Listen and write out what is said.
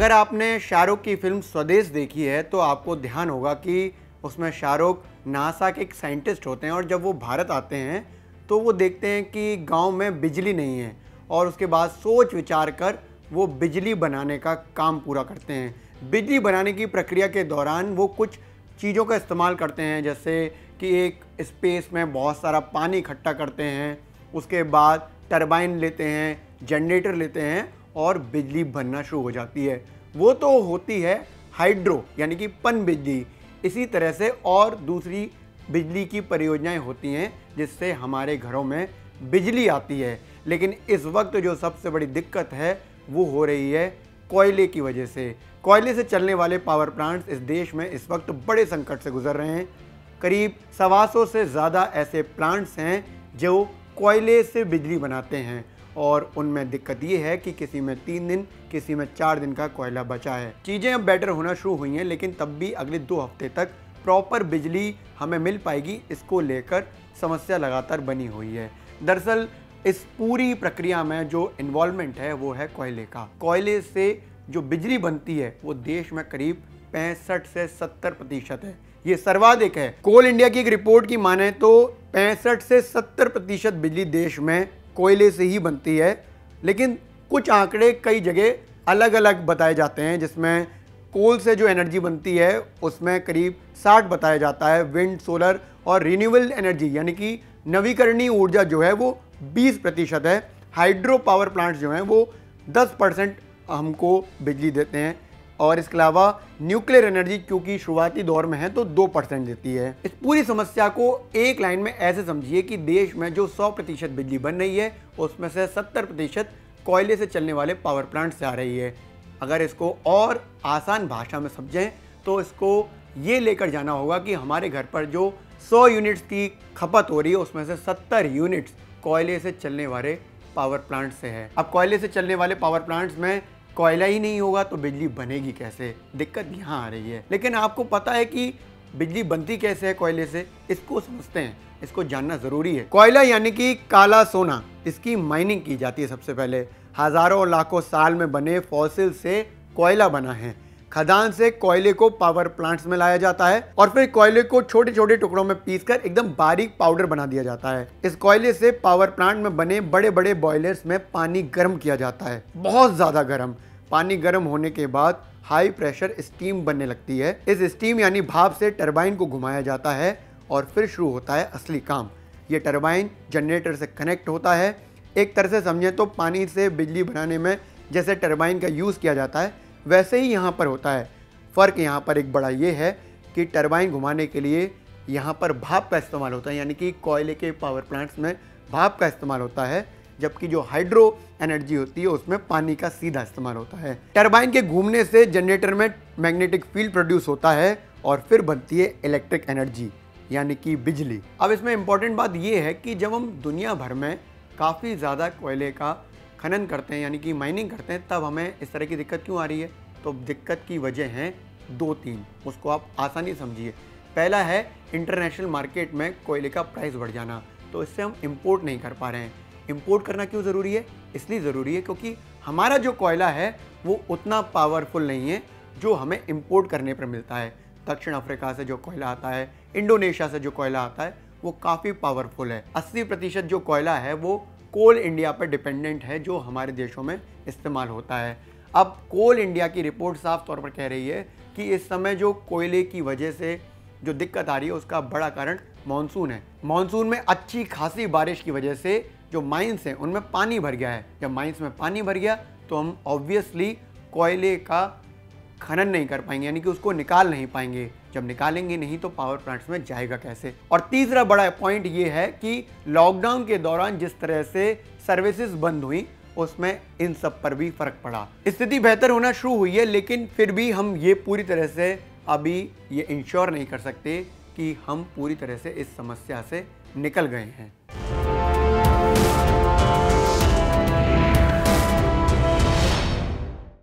अगर आपने शाहरुख की फिल्म स्वदेश देखी है तो आपको ध्यान होगा कि उसमें शाहरुख नासा के एक साइंटिस्ट होते हैं और जब वो भारत आते हैं तो वो देखते हैं कि गांव में बिजली नहीं है और उसके बाद सोच विचार कर वो बिजली बनाने का काम पूरा करते हैं। बिजली बनाने की प्रक्रिया के दौरान वो कुछ चीज़ों का इस्तेमाल करते हैं, जैसे कि एक स्पेस में बहुत सारा पानी इकट्ठा करते हैं, उसके बाद टरबाइन लेते हैं, जनरेटर लेते हैं और बिजली बनना शुरू हो जाती है। वो तो होती है हाइड्रो यानी कि पन बिजली। इसी तरह से और दूसरी बिजली की परियोजनाएं होती हैं जिससे हमारे घरों में बिजली आती है। लेकिन इस वक्त जो सबसे बड़ी दिक्कत है वो हो रही है कोयले की वजह से। कोयले से चलने वाले पावर प्लांट्स इस देश में इस वक्त बड़े संकट से गुजर रहे हैं। करीब 125 से ज़्यादा ऐसे प्लांट्स हैं जो कोयले से बिजली बनाते हैं और उनमें दिक्कत ये है कि किसी में 3 दिन, किसी में 4 दिन का कोयला बचा है। चीज़ें अब बेटर होना शुरू हुई हैं, लेकिन तब भी अगले 2 हफ्ते तक प्रॉपर बिजली हमें मिल पाएगी, इसको लेकर समस्या लगातार बनी हुई है। दरअसल इस पूरी प्रक्रिया में जो इन्वॉल्वमेंट है वो है कोयले का। कोयले से जो बिजली बनती है वो देश में करीब 65 से 70% है। ये सर्वाधिक है। कोल इंडिया की एक रिपोर्ट की माने तो 65 से 70% बिजली देश में कोयले से ही बनती है। लेकिन कुछ आंकड़े कई जगह अलग अलग बताए जाते हैं, जिसमें कोल से जो एनर्जी बनती है उसमें करीब 60 बताया जाता है, विंड, सोलर और रिन्यूएबल एनर्जी यानी कि नवीकरणीय ऊर्जा जो है वो 20% है। हाइड्रो पावर प्लांट्स जो हैं वो 10% हमको बिजली देते हैं और इसके अलावा न्यूक्लियर एनर्जी क्योंकि शुरुआती दौर में है तो 2% देती है। इस पूरी समस्या को एक लाइन में ऐसे समझिए कि देश में जो 100% बिजली बन रही है उसमें से 70% कोयले से चलने वाले पावर प्लांट से आ रही है। अगर इसको और आसान भाषा में समझें तो इसको ये लेकर जाना होगा कि हमारे घर पर जो 100 यूनिट्स की खपत हो रही है उसमें से 70 यूनिट्स कोयले से चलने वाले पावर प्लांट से है। अब कोयले से चलने वाले पावर प्लांट्स में कोयला ही नहीं होगा तो बिजली बनेगी कैसे? दिक्कत यहाँ आ रही है। लेकिन आपको पता है कि बिजली बनती कैसे है कोयले से? इसको समझते हैं, इसको जानना जरूरी है। कोयला यानी कि काला सोना, इसकी माइनिंग की जाती है। सबसे पहले हजारों और लाखों साल में बने फॉसिल से कोयला बना है। खदान से कोयले को पावर प्लांट्स में लाया जाता है और फिर कोयले को छोटे छोटे टुकड़ों में पीसकर एकदम बारीक पाउडर बना दिया जाता है। इस कोयले से पावर प्लांट में बने बड़े बड़े बॉयलर्स में पानी गर्म किया जाता है, बहुत ज़्यादा गर्म। पानी गर्म होने के बाद हाई प्रेशर स्टीम बनने लगती है। इस स्टीम यानी भाप से टरबाइन को घुमाया जाता है और फिर शुरू होता है असली काम। ये टरबाइन जनरेटर से कनेक्ट होता है। एक तरह से समझें तो पानी से बिजली बनाने में जैसे टरबाइन का यूज़ किया जाता है वैसे ही यहाँ पर होता है। फ़र्क यहाँ पर एक बड़ा ये है कि टरबाइन घुमाने के लिए यहाँ पर भाप का इस्तेमाल होता है, यानी कि कोयले के पावर प्लांट्स में भाप का इस्तेमाल होता है, जबकि जो हाइड्रो एनर्जी होती है उसमें पानी का सीधा इस्तेमाल होता है। टरबाइन के घूमने से जनरेटर में मैग्नेटिक फील्ड प्रोड्यूस होता है और फिर बनती है इलेक्ट्रिक एनर्जी यानी कि बिजली। अब इसमें इम्पॉर्टेंट बात यह है कि जब हम दुनिया भर में काफ़ी ज़्यादा कोयले का खनन करते हैं यानी कि माइनिंग करते हैं तब हमें इस तरह की दिक्कत क्यों आ रही है? तो दिक्कत की वजह हैं 2-3, उसको आप आसानी समझिए। पहला है इंटरनेशनल मार्केट में कोयले का प्राइस बढ़ जाना, तो इससे हम इंपोर्ट नहीं कर पा रहे हैं। इंपोर्ट करना क्यों ज़रूरी है? इसलिए ज़रूरी है क्योंकि हमारा जो कोयला है वो उतना पावरफुल नहीं है जो हमें इंपोर्ट करने पर मिलता है। दक्षिण अफ्रीका से जो कोयला आता है, इंडोनेशिया से जो कोयला आता है वो काफ़ी पावरफुल है। 80% जो कोयला है वो कोल इंडिया पर डिपेंडेंट है जो हमारे देशों में इस्तेमाल होता है। अब कोल इंडिया की रिपोर्ट साफ तौर पर कह रही है कि इस समय जो कोयले की वजह से जो दिक्कत आ रही है उसका बड़ा कारण मानसून है। मानसून में अच्छी खासी बारिश की वजह से जो माइंस हैं उनमें पानी भर गया है। जब माइंस में पानी भर गया तो हम ऑब्वियसली कोयले का खनन नहीं कर पाएंगे, यानी कि उसको निकाल नहीं पाएंगे। जब निकालेंगे नहीं तो पावर प्लांट्स में जाएगा कैसे? और तीसरा बड़ा पॉइंट ये है कि लॉकडाउन के दौरान जिस तरह से सर्विसेज बंद हुई उसमें इन सब पर भी फर्क पड़ा। स्थिति बेहतर होना शुरू हुई है, लेकिन फिर भी हम ये पूरी तरह से अभी ये इंश्योर नहीं कर सकते कि हम पूरी तरह से इस समस्या से निकल गए हैं।